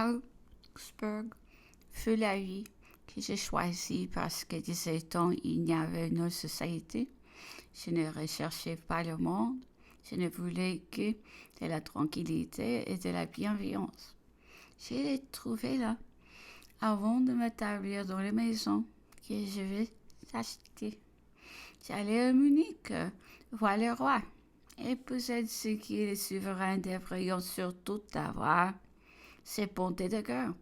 Augsbourg fut la vie que j'ai choisie parce que, disait-on, il y avait une autre société. Je ne recherchais pas le monde. Je ne voulais que de la tranquillité et de la bienveillance. Je l'ai trouvé là, avant de m'établir dans les maisons que je vais acheter. J'allais à Munich, voir le roi, et peut-être ce qui est souverain devrions surtout avoir, c'est bonté de cœur,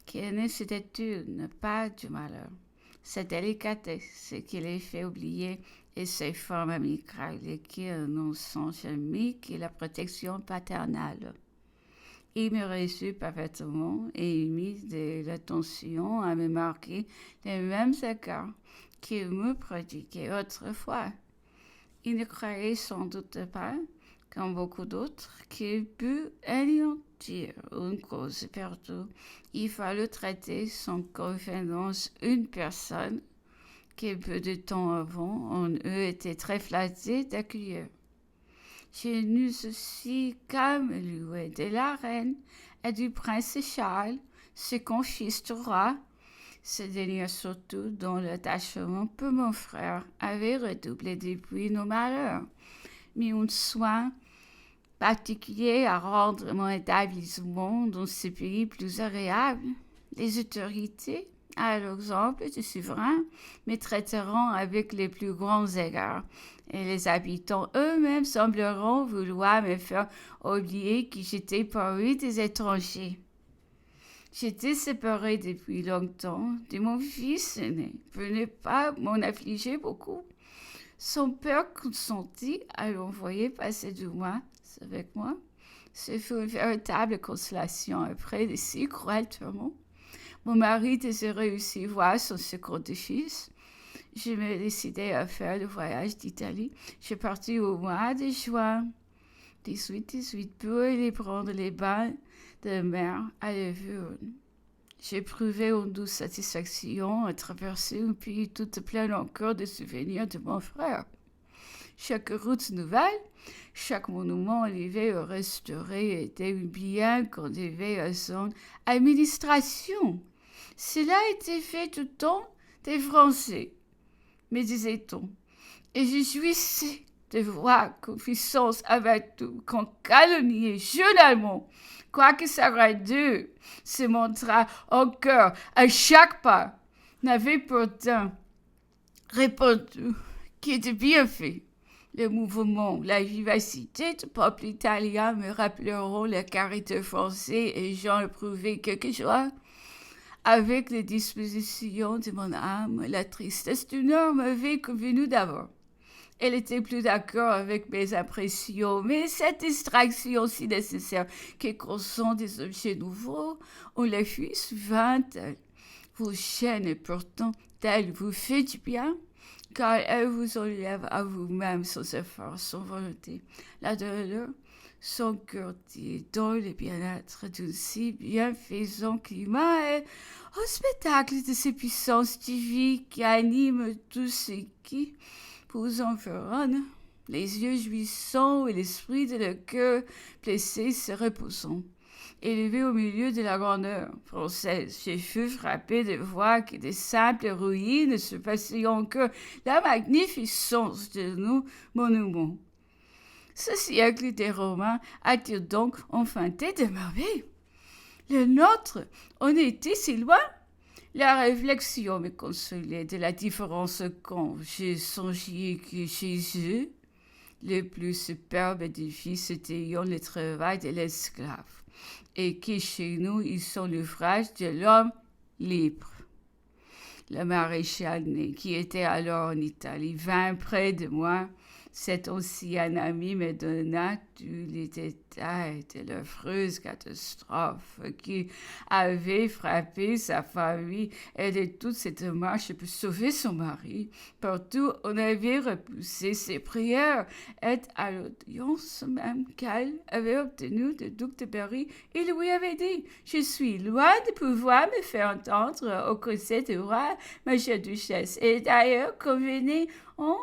qui est nécessité, pas du malheur. Cette délicatesse, ce qui les fait oublier, et ces formes amicales qui ne sont jamais que la protection paternelle. Il me reçut parfaitement et il mit de l'attention à me marquer les mêmes écarts qu'il me prodiguait autrefois. Il ne croyait sans doute pas, comme beaucoup d'autres, qu'il pût anéantir une cause perdue. Il fallut traiter sans confidence une personne qui, peu de temps avant, on eût été très flatté d'accueillir. Je n'eus aussi qu'à me louer de la reine et du prince Charles, second fils du roi, ce dernier surtout dont l'attachement pour mon frère avait redoublé depuis nos malheurs, mis un soin particulier à rendre mon établissement dans ce pays plus agréable. Les autorités, à l'exemple du souverain, me traiteront avec les plus grands égards, et les habitants eux-mêmes sembleront vouloir me faire oublier que j'étais parmi des étrangers. J'étais séparée depuis longtemps de mon fils aîné, pour ne pas m'en affliger beaucoup. Son père consentit à l'envoyer passer 2 mois avec moi. Ce fut une véritable consolation après de si cruels tourments. Mon mari désirait aussi voir son second fils. Je me décidai à faire le voyage d'Italie. Je partis au mois de juin 1818 pour aller prendre les bains de mer à Livourne. J'éprouvais une douce satisfaction à traverser un pays tout plein encore de souvenirs de mon frère. Chaque route nouvelle, chaque monument élevé ou restauré était bien conduit à son administration. Cela était fait tout le temps des Français, me disait-on, et je jouissais de voir confiance avec tout qu'on calomniait journellement, quoique sa grandeur se montra encore à chaque pas, n'avait pourtant répondu qu'il était bien fait. Le mouvement, la vivacité du peuple italien me rappelleront le caractère français et j'en éprouvais quelque chose. Avec les dispositions de mon âme, la tristesse du Nord m'avait convenu d'abord. Elle était plus d'accord avec mes impressions, mais cette distraction si nécessaire que croissant des objets nouveaux, on les fuit souvent. Vos chaînes pourtant, elles vous fait du bien, car elles vous enlèvent à vous-même sans effort, sans volonté. La douleur, sans quartier, dans le bien-être d'un si bienfaisant climat et au spectacle de ces puissances divines qui animent tout ce qui vous environne, les yeux jouissants et l'esprit de le cœur blessé se reposant. Élevé au milieu de la grandeur française, je fus frappé de voir que des simples ruines se passaient encore la magnificence de nos monuments. Ce siècle des Romains a-t-il donc enfanté de merveilles? Le nôtre en était si loin? La réflexion me consolait de la différence quand j'ai songé que chez eux, le plus superbe édifice était le travail de l'esclave, et que chez nous, ils sont l'ouvrage de l'homme libre. Le maréchal Ney, qui était alors en Italie, vint près de moi. Cet ancien ami me donna tous les détails de l'affreuse catastrophe qui avait frappé sa famille et de toute cette marche pour sauver son mari. Partout, on avait repoussé ses prières et à l'audience même qu'elle avait obtenue du duc de Berry, il lui avait dit « Je suis loin de pouvoir me faire entendre au conseil du roi, ma chère duchesse, et d'ailleurs, convenez en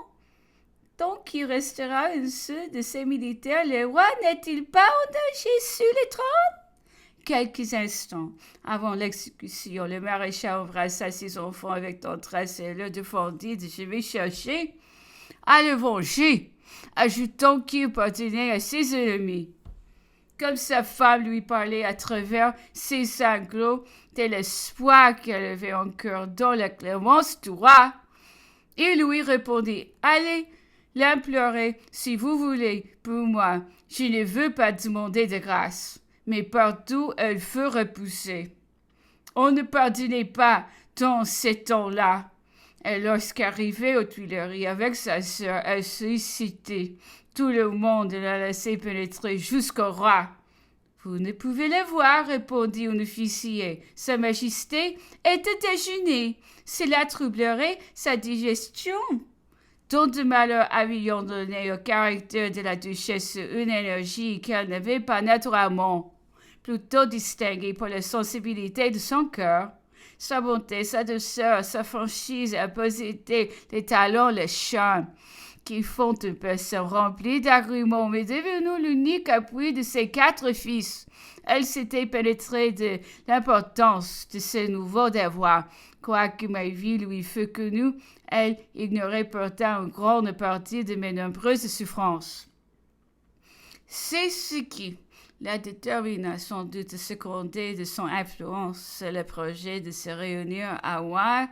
tant qu'il restera un seul de ces militaires, le roi n'est-il pas en danger sur le trône? Quelques instants avant l'exécution, le maréchal embrassa ses enfants avec tendresse et leur défendit de « Je vais chercher à le venger », ajoutant qu'il appartenait à ses ennemis. Comme sa femme lui parlait à travers ses sanglots de l'espoir qu'elle avait encore dans la clémence du roi, il lui répondit « Allez l'implorer si vous voulez pour moi. Je ne veux pas demander de grâce. » Mais partout elle fut repoussée. On ne pardonnait pas dans ces temps-là. Et lorsqu'arrivée aux Tuileries avec sa sœur, elle se citait. Tout le monde la laissait pénétrer jusqu'au roi. « Vous ne pouvez le voir, répondit un officier. Sa Majesté est à déjeuner. Cela troublerait sa digestion. » Tant de malheurs ayant donné au caractère de la duchesse une énergie qu'elle n'avait pas naturellement, plutôt distinguée pour la sensibilité de son cœur. Sa bonté, sa douceur, sa franchise et posséder les talents, les charmes qui font une personne remplie d'agréments, mais devenue l'unique appui de ses 4 fils. Elle s'était pénétrée de l'importance de ce nouveau devoir. Quoique ma vie lui fût connue, elle ignorait pourtant une grande partie de mes nombreuses souffrances. C'est ce qui la détermina sans doute de seconder de son influence le projet de se réunir à Rouen,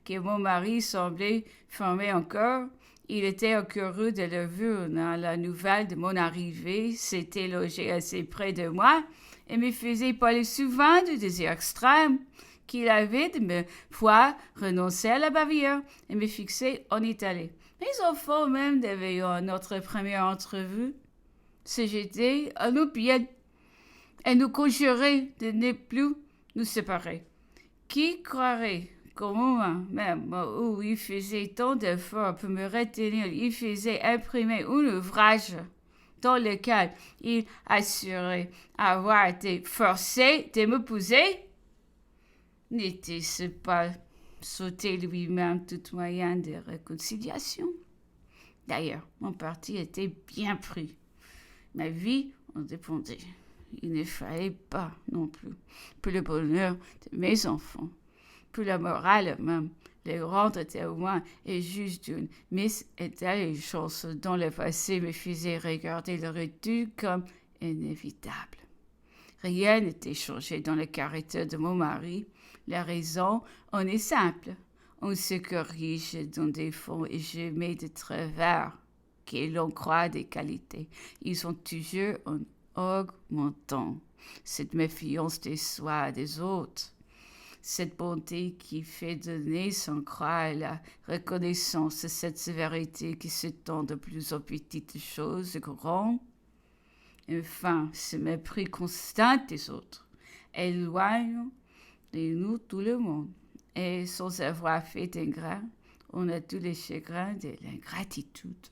que mon mari semblait former encore. Il était heureux de le voir dans la nouvelle de mon arrivée, s'était logé assez près de moi et me faisait parler souvent du désir extrême qu'il avait de me voir renoncer à la Bavière et me fixer en Italie. Mes enfants même devaient notre première entrevue se jeter à nos pieds et nous conjurer de ne plus nous séparer. Qui croirait qu'au moment même où il faisait tant d'efforts pour me retenir, il faisait imprimer un ouvrage dans lequel il assurait avoir été forcé de m'épouser? N'était-ce pas sauter lui-même tout moyen de réconciliation? D'ailleurs, mon parti était bien pris. Ma vie en dépendait. Il ne fallait pas non plus, pour le bonheur de mes enfants, pour la morale même, les rendre témoins et juges d'une misintelligence dont le passé me faisait regarder le retour comme inévitable. Rien n'était changé dans le caractère de mon mari. La raison en est simple. On se corrige d'un défaut et je mets de travers que l'on croit des qualités. Ils sont toujours en augmentant. Cette méfiance des soi et des autres, cette bonté qui fait donner sans croire la reconnaissance, cette sévérité qui s'étend de plus en petites choses grandes, enfin, ce mépris constant des autres éloigne de nous tout le monde. Et sans avoir fait d'ingrat, on a tous les chagrins de l'ingratitude.